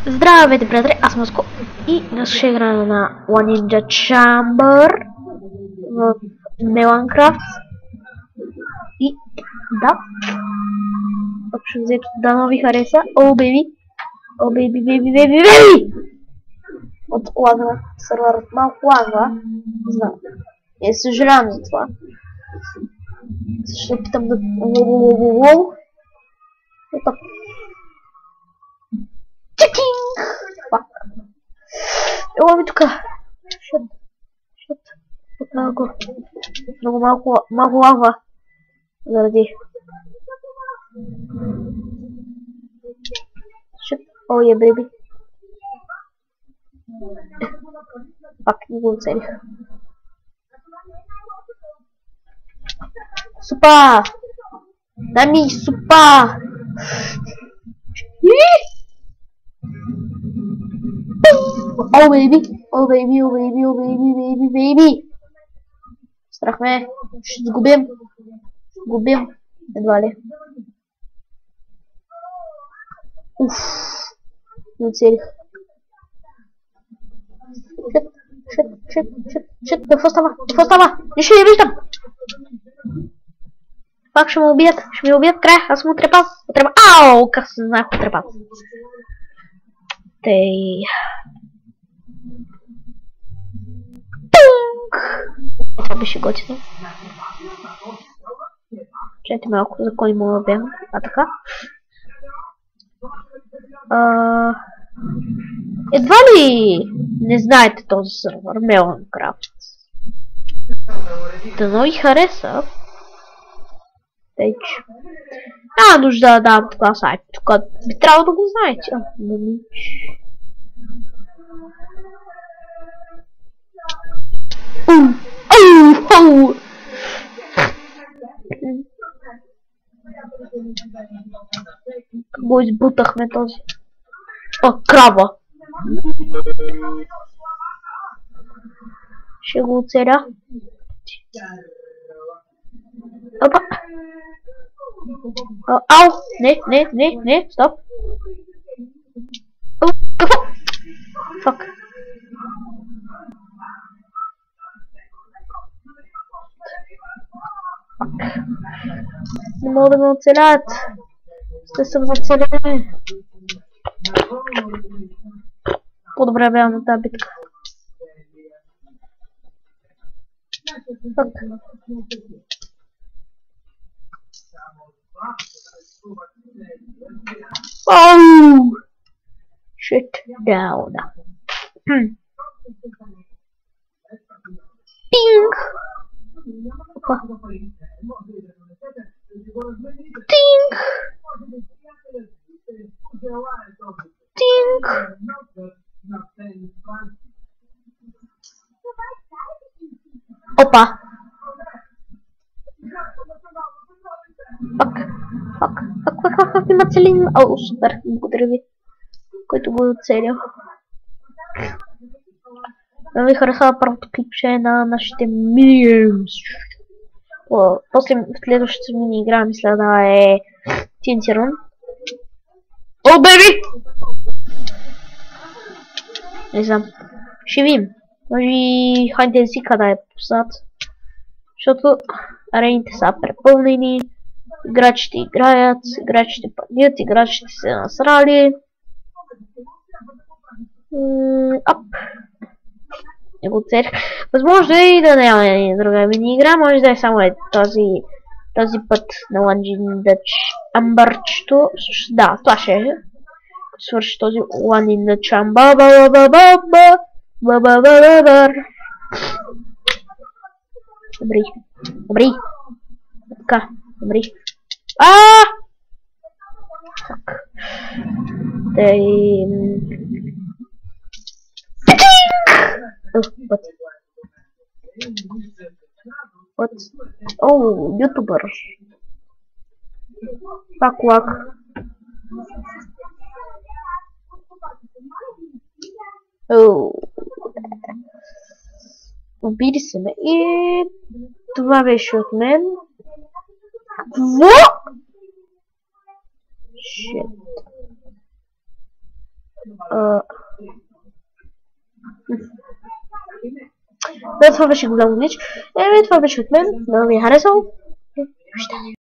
Здравейте, приятели, аз съм Аско и днес ще играем на One Ninja Chamber в Minecraft. И да, общо взето дано ви хареса. О, бейби! О, бейби, бейби, бейби, бейби! От лагва, сървърът малко лагва, знам. И съжалявам за това. Ще опитам да... Ето. Чекинг! Фак. Ело ми тука. Шут. Много малко лава. Заради. Шут. О, е, беби. Пак не го оцелих. Супа! Дай ми супа! О, бейби! О, бейби, о, бейби, о, бейби, бейби, бейби! Страх ме! Ще сгубим! Губим! Едва ли. Уф! Не оцелих. Шит! Какво става? Какво става? Нищо не виждам! Пак ще ме убият. Ще ме убият края. Аз съм отрепал. Ау! Как се знае отрепал. Тей. Това беше готино. Чайте малко, за кой мога да бягам. А така? Едва ли не знаете този сървър, Minecraft? Дано и хареса. Тъй, че няма нужда да давам това сайт. Тук би трябвало да го знаете. Го избутахме този. О, крава! Ще го оцеля. Опа! Ау! Не, стоп! Какво? Фак! Не мога да ме оцелят! Ще съм зацелен! По-добре бях на тази битка. Фак! Оу! Shit down. Ping! Опа. Тинг! Тинг! Опа! Фак, има целин. О, супер, благодаря ви, който го е оцелил. Да ви харесава първото клипче на нашите мимс. После в следващата мини игра мисля да е TNT Run. О, бейби! Не знам. Ще видим. Може и хайде си къде е пуснат. Защото арените са препълнени. Играчите играят, играчите падят, играчите се насрали. Ап. Не го целих. Възможно е и да няма друга мини игра, може да е само този път на One Ninja Chamber. Да, това ще е. Свърши този One Ninja Chamber. Добри. Така, добри. Фак. Тъй... What? Oh, ютубър. Пак лак. Обиди се ме. И това беше от мен. Какво? Shit. Nawet Farbe się go mówić. Farbe świetne, no mnie Harrison.